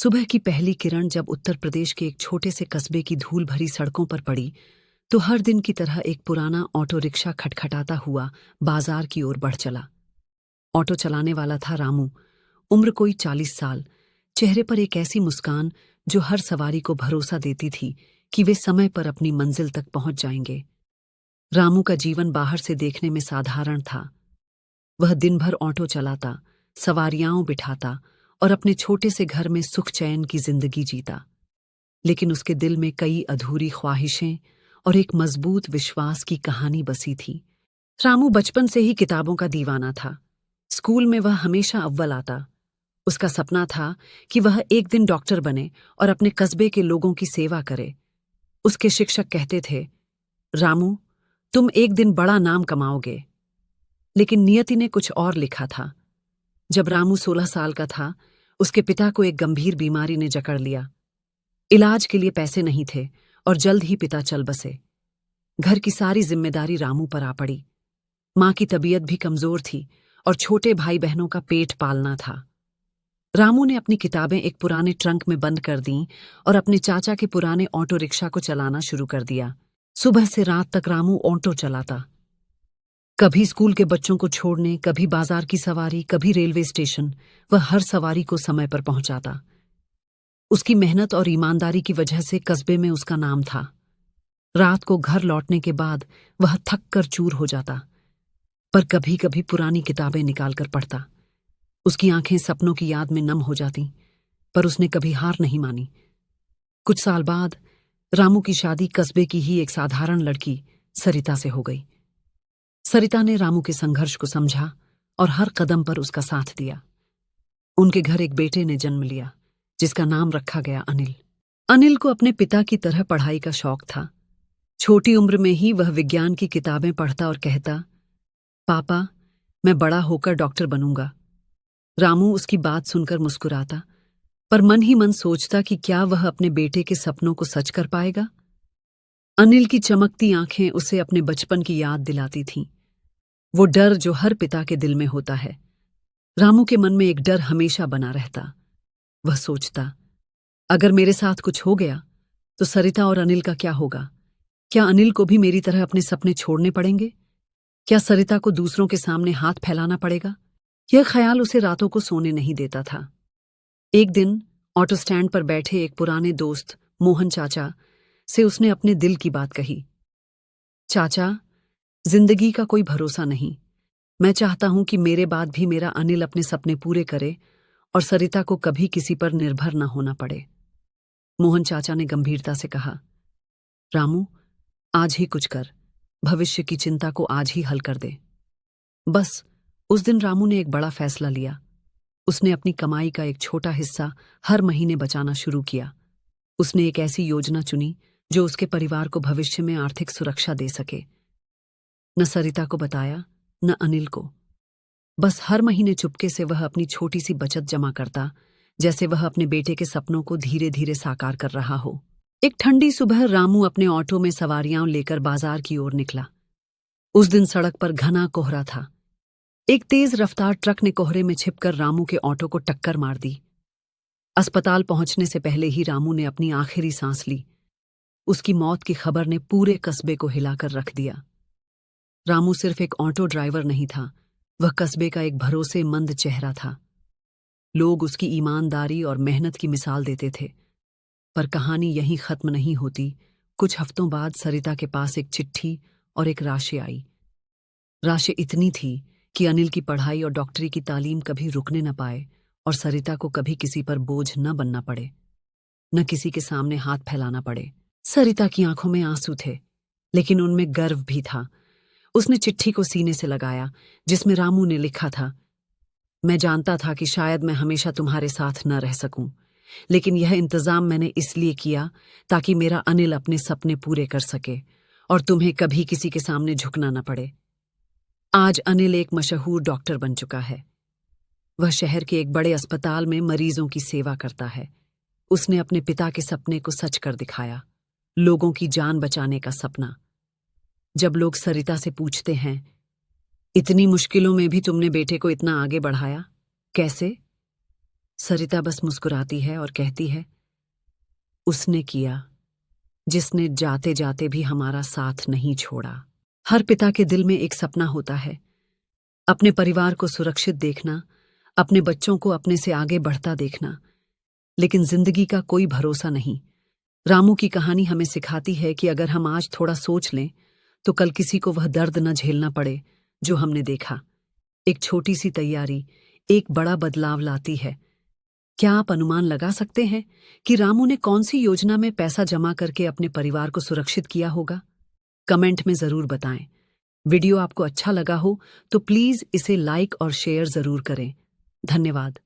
सुबह की पहली किरण जब उत्तर प्रदेश के एक छोटे से कस्बे की धूल भरी सड़कों पर पड़ी, तो हर दिन की तरह एक पुराना ऑटो रिक्शा खटखटाता हुआ बाजार की ओर बढ़ चला। ऑटो चलाने वाला था रामू। उम्र कोई 40 साल। चेहरे पर एक ऐसी मुस्कान जो हर सवारी को भरोसा देती थी कि वे समय पर अपनी मंजिल तक पहुंच जाएंगे। रामू का जीवन बाहर से देखने में साधारण था। वह दिन भर ऑटो चलाता, सवारियां बिठाता और अपने छोटे से घर में सुख चैन की जिंदगी जीता। लेकिन उसके दिल में कई अधूरी ख्वाहिशें और एक मजबूत विश्वास की कहानी बसी थी। रामू बचपन से ही किताबों का दीवाना था। स्कूल में वह हमेशा अव्वल आता। उसका सपना था कि वह एक दिन डॉक्टर बने और अपने कस्बे के लोगों की सेवा करे। उसके शिक्षक कहते थे, रामू, तुम एक दिन बड़ा नाम कमाओगे। लेकिन नियति ने कुछ और लिखा था। जब रामू 16 साल का था, उसके पिता को एक गंभीर बीमारी ने जकड़ लिया। इलाज के लिए पैसे नहीं थे और जल्द ही पिता चल बसे। घर की सारी जिम्मेदारी रामू पर आ पड़ी। मां की तबीयत भी कमजोर थी और छोटे भाई बहनों का पेट पालना था। रामू ने अपनी किताबें एक पुराने ट्रंक में बंद कर दीं और अपने चाचा के पुराने ऑटो रिक्शा को चलाना शुरू कर दिया। सुबह से रात तक रामू ऑटो चलाता। कभी स्कूल के बच्चों को छोड़ने, कभी बाजार की सवारी, कभी रेलवे स्टेशन। वह हर सवारी को समय पर पहुंचाता। उसकी मेहनत और ईमानदारी की वजह से कस्बे में उसका नाम था। रात को घर लौटने के बाद वह थक कर चूर हो जाता, पर कभी कभी पुरानी किताबें निकालकर पढ़ता। उसकी आंखें सपनों की याद में नम हो जाती, पर उसने कभी हार नहीं मानी। कुछ साल बाद रामू की शादी कस्बे की ही एक साधारण लड़की सरिता से हो गई। सरिता ने रामू के संघर्ष को समझा और हर कदम पर उसका साथ दिया। उनके घर एक बेटे ने जन्म लिया, जिसका नाम रखा गया अनिल। अनिल को अपने पिता की तरह पढ़ाई का शौक था। छोटी उम्र में ही वह विज्ञान की किताबें पढ़ता और कहता, पापा, मैं बड़ा होकर डॉक्टर बनूंगा। रामू उसकी बात सुनकर मुस्कुराता, पर मन ही मन सोचता कि क्या वह अपने बेटे के सपनों को सच कर पाएगा। अनिल की चमकती आंखें उसे अपने बचपन की याद दिलाती थीं, वो डर जो हर पिता के दिल में होता है। रामू के मन में एक डर हमेशा बना रहता। वह सोचता, अगर मेरे साथ कुछ हो गया तो सरिता और अनिल का क्या होगा? क्या अनिल को भी मेरी तरह अपने सपने छोड़ने पड़ेंगे? क्या सरिता को दूसरों के सामने हाथ फैलाना पड़ेगा? यह ख्याल उसे रातों को सोने नहीं देता था। एक दिन ऑटो स्टैंड पर बैठे एक पुराने दोस्त मोहन चाचा से उसने अपने दिल की बात कही। चाचा, जिंदगी का कोई भरोसा नहीं। मैं चाहता हूं कि मेरे बाद भी मेरा अनिल अपने सपने पूरे करे और सरिता को कभी किसी पर निर्भर न होना पड़े। मोहन चाचा ने गंभीरता से कहा, रामू, आज ही कुछ कर। भविष्य की चिंता को आज ही हल कर दे। बस उस दिन रामू ने एक बड़ा फैसला लिया। उसने अपनी कमाई का एक छोटा हिस्सा हर महीने बचाना शुरू किया। उसने एक ऐसी योजना चुनी जो उसके परिवार को भविष्य में आर्थिक सुरक्षा दे सके। न सरिता को बताया, न अनिल को। बस हर महीने चुपके से वह अपनी छोटी सी बचत जमा करता, जैसे वह अपने बेटे के सपनों को धीरे धीरे साकार कर रहा हो। एक ठंडी सुबह रामू अपने ऑटो में सवारियां लेकर बाजार की ओर निकला। उस दिन सड़क पर घना कोहरा था। एक तेज रफ्तार ट्रक ने कोहरे में छिपकर रामू के ऑटो को टक्कर मार दी। अस्पताल पहुंचने से पहले ही रामू ने अपनी आखिरी सांस ली। उसकी मौत की खबर ने पूरे कस्बे को हिलाकर रख दिया। रामू सिर्फ एक ऑटो ड्राइवर नहीं था, वह कस्बे का एक भरोसेमंद चेहरा था। लोग उसकी ईमानदारी और मेहनत की मिसाल देते थे। पर कहानी यहीं खत्म नहीं होती। कुछ हफ्तों बाद सरिता के पास एक चिट्ठी और एक राशि आई। राशि इतनी थी कि अनिल की पढ़ाई और डॉक्टरी की तालीम कभी रुकने न पाए और सरिता को कभी किसी पर बोझ न बनना पड़े, न किसी के सामने हाथ फैलाना पड़े। सरिता की आंखों में आंसू थे, लेकिन उनमें गर्व भी था। उसने चिट्ठी को सीने से लगाया, जिसमें रामू ने लिखा था, मैं जानता था कि शायद मैं हमेशा तुम्हारे साथ न रह सकूं, लेकिन यह इंतजाम मैंने इसलिए किया ताकि मेरा अनिल अपने सपने पूरे कर सके और तुम्हें कभी किसी के सामने झुकना न पड़े। आज अनिल एक मशहूर डॉक्टर बन चुका है। वह शहर के एक बड़े अस्पताल में मरीजों की सेवा करता है। उसने अपने पिता के सपने को सच कर दिखाया, लोगों की जान बचाने का सपना। जब लोग सरिता से पूछते हैं, इतनी मुश्किलों में भी तुमने बेटे को इतना आगे बढ़ाया, कैसे? सरिता बस मुस्कुराती है और कहती है, उसने किया जिसने जाते जाते भी हमारा साथ नहीं छोड़ा। हर पिता के दिल में एक सपना होता है, अपने परिवार को सुरक्षित देखना, अपने बच्चों को अपने से आगे बढ़ता देखना। लेकिन जिंदगी का कोई भरोसा नहीं। रामू की कहानी हमें सिखाती है कि अगर हम आज थोड़ा सोच लें तो कल किसी को वह दर्द न झेलना पड़े जो हमने देखा। एक छोटी सी तैयारी एक बड़ा बदलाव लाती है। क्या आप अनुमान लगा सकते हैं कि रामू ने कौन सी योजना में पैसा जमा करके अपने परिवार को सुरक्षित किया होगा? कमेंट में जरूर बताएं। वीडियो आपको अच्छा लगा हो तो प्लीज इसे लाइक और शेयर जरूर करें। धन्यवाद।